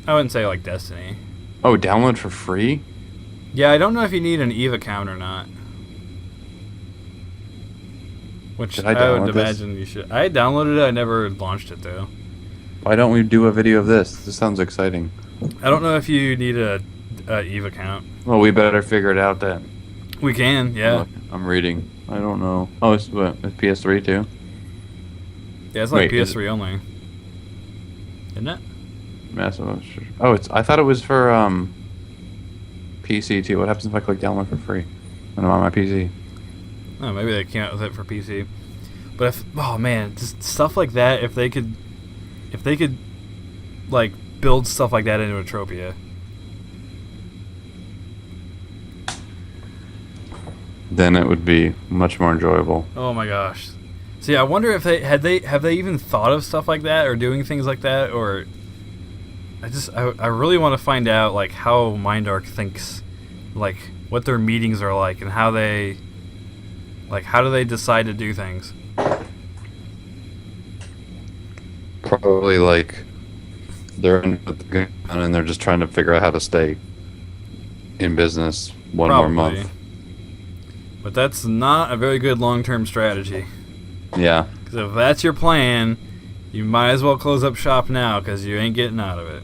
I wouldn't say like Destiny. Oh, download for free? Yeah, I don't know if you need an EVE account or not. Which I would imagine you should. I downloaded it. I never launched it though. Why don't we do a video of this? This sounds exciting. I don't know if you need a EVE account. Well, we better figure it out then. We can, yeah. Look, I'm reading. I don't know. Oh, it's PS3 too? Yeah, it's like PS3 only. Isn't it? Massive. Oh, I thought it was for PC too. What happens if I click download for free when I'm on my PC? Oh, maybe they came out with it for PC. But just stuff like that. If they could like build stuff like that into Entropia, then it would be much more enjoyable. Oh my gosh! See, I wonder if have they even thought of stuff like that or doing things like that, or I really want to find out like how Mindark thinks, like what their meetings are like and how they Like, how do they decide to do things? Probably like they're in with the gun and they're just trying to figure out how to stay in business one more month. But that's not a very good long-term strategy. Yeah. Because if that's your plan, you might as well close up shop now because you ain't getting out of it.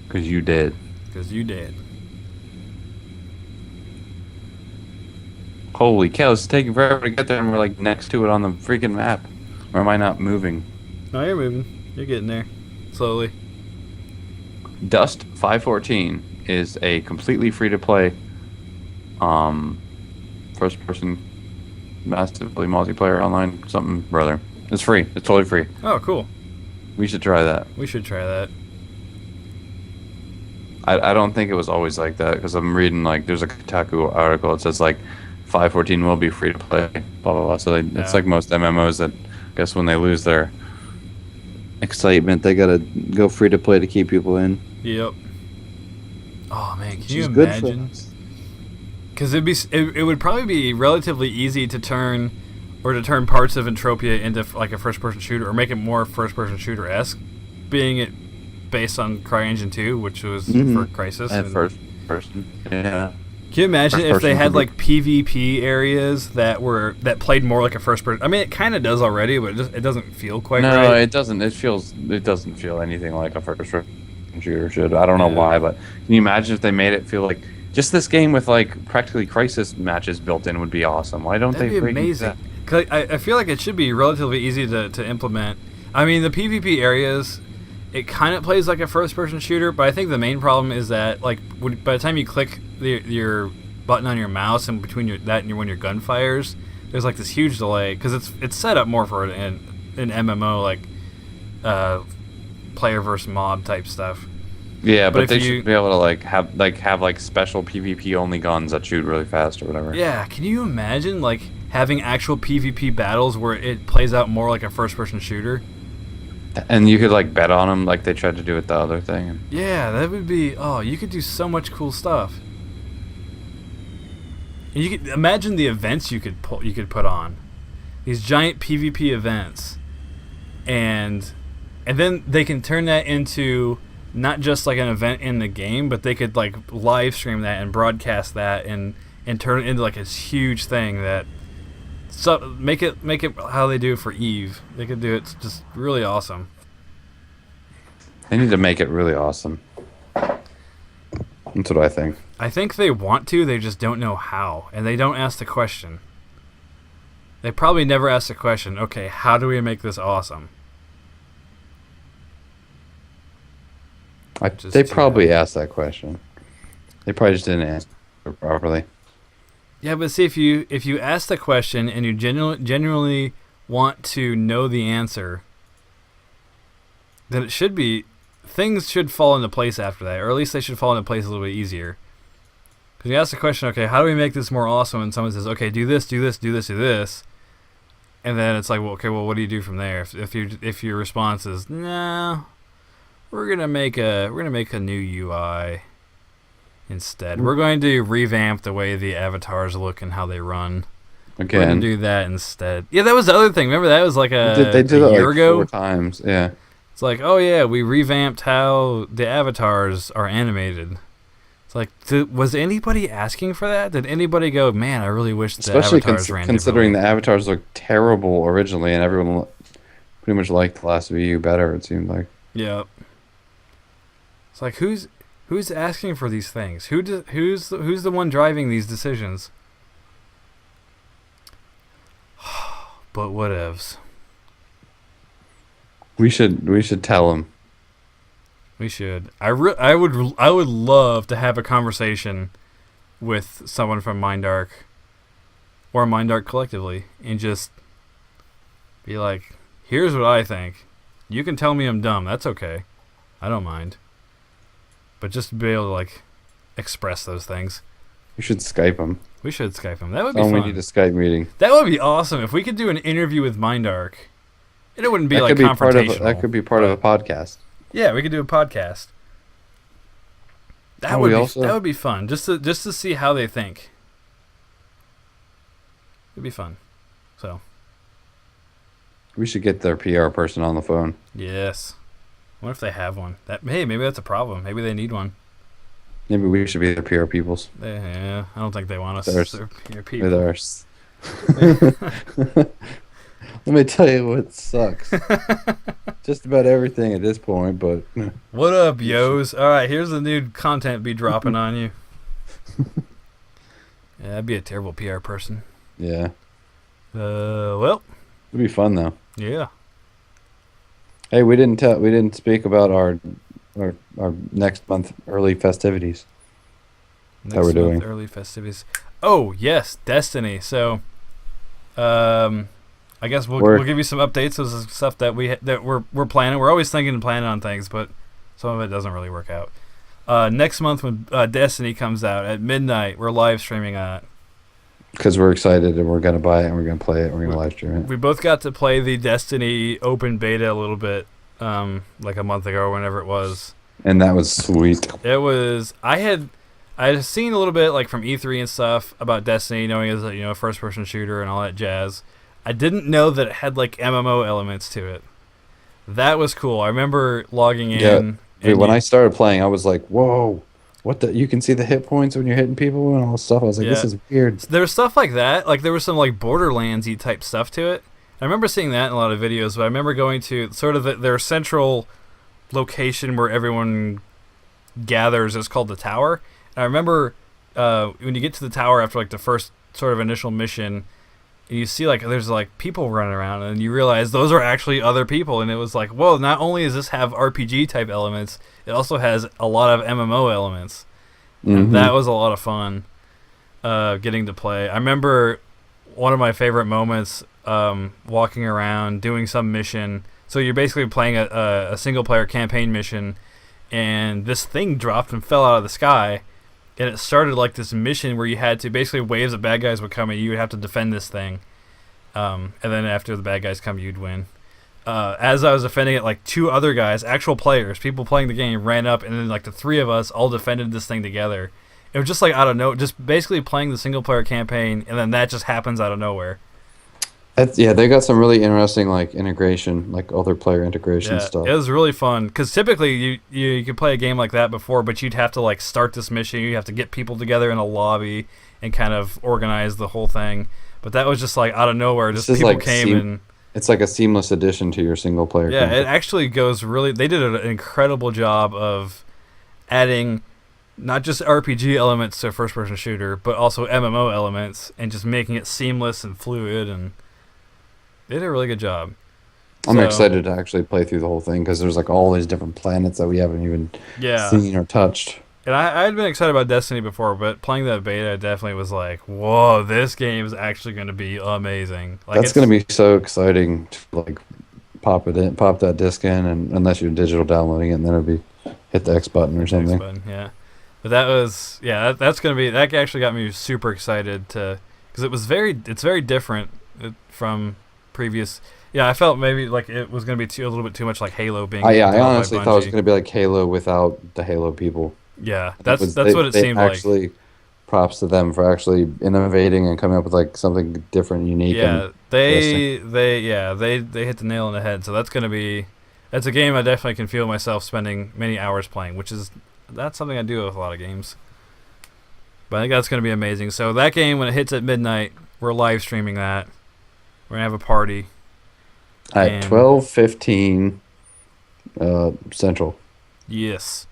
Because you did. Because you did. Holy cow, it's taking forever to get there and we're like next to it on the freaking map. Or am I not moving? No, you're moving. You're getting there. Slowly. Dust 514 is a completely free-to-play first-person massively multiplayer online something brother. It's free. It's totally free. Oh, cool. We should try that. We should try that. I don't think it was always like that because I'm reading like there's a Kotaku article. It says like 514 will be free to play. Blah blah blah. So it's like most MMOs that I guess when they lose their excitement, they gotta go free to play to keep people in. Yep. Oh man, can you good imagine? Because it would probably be relatively easy to turn parts of Entropia into like a first-person shooter, or make it more first-person shooter-esque, being it based on CryEngine 2, which was for Crisis. And first person. Yeah. Can you imagine if they had like PvP areas that played more like a first person? I mean, it kind of does already, but it doesn't feel quite right. No, it doesn't. It doesn't feel anything like a first person shooter should. I don't know why, but can you imagine if they made it feel like just this game with like practically Crisis matches built in would be awesome. Why don't That'd they? Be amazing. Cause I feel like it should be relatively easy to implement. I mean, the PvP areas, it kind of plays like a first-person shooter, but I think the main problem is that like by the time you click your button on your mouse and between that and when your gun fires, there's like this huge delay because it's set up more for an MMO like player versus mob type stuff. Yeah, but they should be able to have special PvP only guns that shoot really fast or whatever. Yeah, can you imagine like having actual PvP battles where it plays out more like a first-person shooter? And you could like bet on them like they tried to do with the other thing. Yeah, that would be. Oh, you could do so much cool stuff. And you could imagine the events you could put on, these giant PvP events, and then they can turn that into not just like an event in the game, but they could like live stream that and broadcast that and turn it into like this huge thing that. So make it how they do for Eve. They could do it just really awesome. They need to make it really awesome. That's what I think. I think they want to, they just don't know how, and they don't ask the question. They probably never ask the question, okay, how do we make this awesome? They probably asked that question. They probably just didn't answer it properly. Yeah, but see, if you ask the question and you genuinely want to know the answer, then things should fall into place after that, or at least they should fall into place a little bit easier. Because you ask the question, okay, how do we make this more awesome? And someone says, okay, do this, do this, do this, do this, and then it's like, well, okay, well, what do you do from there? If your response is, no, we're gonna make a new UI. Instead, we're going to revamp the way the avatars look and how they run. Again, we're going to do that instead. Yeah, that was the other thing. Remember, that was like they did a it year like ago. 4 times. Yeah. It's like, oh yeah, we revamped how the avatars are animated. It's like, was anybody asking for that? Did anybody go, man, I really wish the avatars ran considering the avatars looked terrible originally, and everyone pretty much liked the last VU better. It seemed like. Yep. It's like who's asking for these things? Who's the one driving these decisions? But whatevs. We should tell him. We should. I would love to have a conversation with someone from Mindark or Mindark collectively and just be like, here's what I think. You can tell me I'm dumb. That's okay. I don't mind. But just to be able to like express those things. We should Skype him. We should Skype him. That would be fun. We need a Skype meeting. That would be awesome if we could do an interview with Mindark. And it wouldn't be like confrontational. That could be part of a podcast. Yeah, we could do a podcast. That would be fun. Just to see how they think. It'd be fun. So. We should get their PR person on the phone. Yes. What if they have one? Hey, maybe that's a problem. Maybe they need one. Maybe we should be their PR peoples. Yeah, I don't think they want us. They're PR people. With ours. Let me tell you what sucks. Just about everything at this point, but... What up, yos? Alright, here's the new content be dropping on you. Yeah, that'd be a terrible PR person. Yeah. Well... It'd be fun, though. Yeah. Hey, we didn't speak about our next month early festivities. Next we're doing month early festivities. Oh, yes, Destiny. So... I guess we'll give you some updates. This is stuff that we're planning. We're always thinking and planning on things, but some of it doesn't really work out. Next month when Destiny comes out at midnight, we're live streaming on it. Because we're excited and we're gonna buy it and we're gonna play it and we're gonna live stream it. We both got to play the Destiny open beta a little bit, like a month ago or whenever it was. And that was sweet. It was. I had seen a little bit like from E3 and stuff about Destiny, knowing it's a first person shooter and all that jazz. I didn't know that it had like MMO elements to it. That was cool. I remember logging in. Yeah, dude, when I started playing, I was like, "Whoa, what the? You can see the hit points when you're hitting people and all this stuff." I was like, "This is weird." There was stuff like that. Like there was some like Borderlands-y type stuff to it. I remember seeing that in a lot of videos. But I remember going to sort of their central location where everyone gathers. It's called the Tower. And I remember when you get to the tower after like the first sort of initial mission. And you see, like, there's, like, people running around, and you realize those are actually other people, and it was like, whoa, not only does this have RPG-type elements, it also has a lot of MMO elements. Mm-hmm. And that was a lot of fun, getting to play. I remember one of my favorite moments, walking around, doing some mission. So you're basically playing a single-player campaign mission, and this thing dropped and fell out of the sky. And it started like this mission where you had to basically waves of bad guys would come and you would have to defend this thing. And then after the bad guys come, you'd win. As I was defending it, like two other guys, actual players, people playing the game, ran up, and then like the three of us all defended this thing together. It was just like out of nowhere, just basically playing the single player campaign, and then that just happens out of nowhere. They got some really interesting like integration, like other player integration stuff. It was really fun because typically you could play a game like that before, but you'd have to like start this mission, you have to get people together in a lobby and kind of organize the whole thing. But that was just like out of nowhere, just people came and it's like a seamless addition to your single player. Yeah, campaign. It actually goes really. They did an incredible job of adding not just RPG elements to a first person shooter, but also MMO elements and just making it seamless and fluid and. They did a really good job. I'm excited to actually play through the whole thing because there's like all these different planets that we haven't even seen or touched. And I had been excited about Destiny before, but playing that beta definitely was like, whoa, this game is actually going to be amazing. Like that's going to be so exciting to like pop that disc in, and unless you're digital downloading it, and then it'll be hit the X button or something. X button, yeah. But that was that's going to be that actually got me super excited to because it's very different from previous. Yeah, I felt maybe like it was going to be a little bit too much like Halo being. I honestly thought it was going to be like Halo without the Halo people. Yeah, that's what it seemed like. Actually, props to them for actually innovating and coming up with like something different, unique. Yeah, they hit the nail on the head. So that's a game I definitely can feel myself spending many hours playing, that's something I do with a lot of games. But I think that's going to be amazing. So that game, when it hits at midnight, we're live streaming that. We're gonna have a party at 12:15 Central. Yes,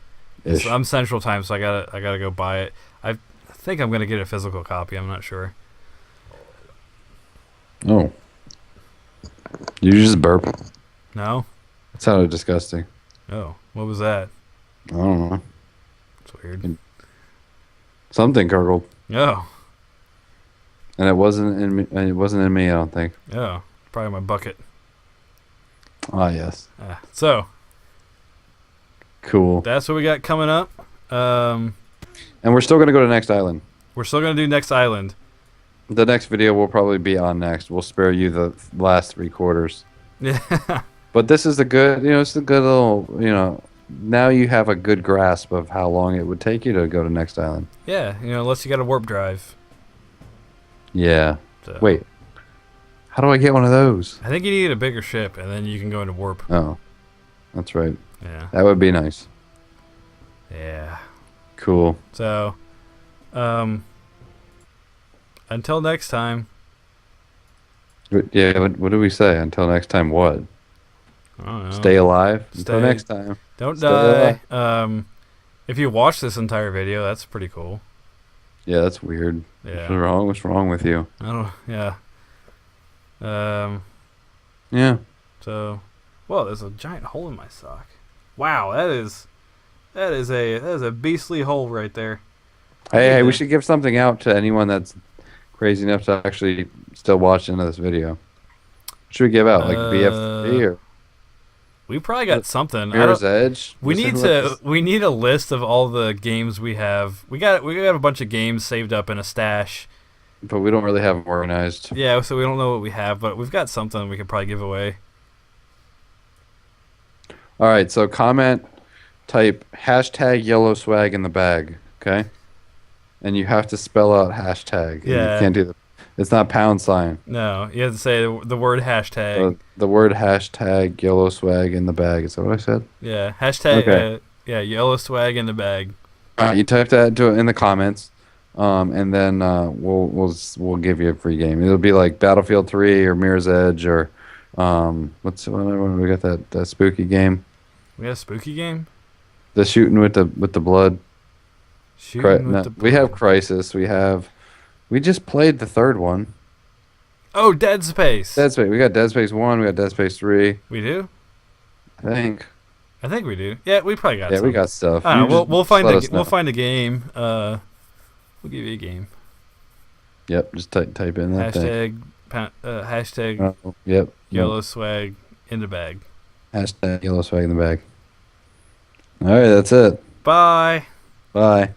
so I'm Central Time, so I gotta go buy it. I think I'm gonna get a physical copy. I'm not sure. Oh, you just burp? No, it sounded disgusting. Oh, what was that? I don't know. It's weird. Something gurgled. Oh. And it wasn't in me. It wasn't in me. I don't think. Oh, probably my bucket. Ah, yes. So. Cool. That's what we got coming up. And we're still gonna go to Next Island. We're still gonna do Next Island. The next video will probably be on next. We'll spare you the last 3 quarters. Yeah. But this is it's a good little, now you have a good grasp of how long it would take you to go to Next Island. Yeah, unless you got a warp drive. Yeah. So. Wait, How do I get one of those? I think you need a bigger ship, and then you can go into warp. Oh, that's right. Yeah. That would be nice. Yeah. Cool. So, until next time. Yeah, what do we say? Until next time, what? I don't know. Stay alive. Until next time. Don't Stay die. alive. If you watch this entire video, that's pretty cool. Yeah, that's weird. Yeah. What's wrong? What's wrong with you? I don't. Yeah. Yeah. So, well, there's a giant hole in my sock. Wow, that is a beastly hole right there. Hey, we should give something out to anyone that's crazy enough to actually still watch into this video. What should we give out? Like BF3 or we probably got something. Mirror's Edge? We need a list of all the games we have. We got a bunch of games saved up in a stash. But we don't really have them organized. Yeah, so we don't know what we have, but we've got something we could probably give away. All right, so comment, type hashtag yellow swag in the bag, okay? And you have to spell out hashtag. Yeah. You can't do it's not pound sign. No, you have to say the word hashtag. The word hashtag yellow swag in the bag. Is that what I said? Yeah, hashtag. Okay. Yellow swag in the bag. All right, you type that in the comments, and then we'll give you a free game. It'll be like Battlefield 3 or Mirror's Edge or when we got that spooky game. We got a spooky game. The shooting with the blood. We have Crisis. We just played the third one. Oh, Dead Space. Dead Space. We got Dead Space 1. We got Dead Space 3. We do? I think we do. Yeah, we probably got. Yeah, we got stuff. We'll find a game. We'll give you a game. Yep. Just type in that thing. Hashtag. Yep. Yellow swag in the bag. Hashtag yellow swag in the bag. All right, that's it. Bye. Bye.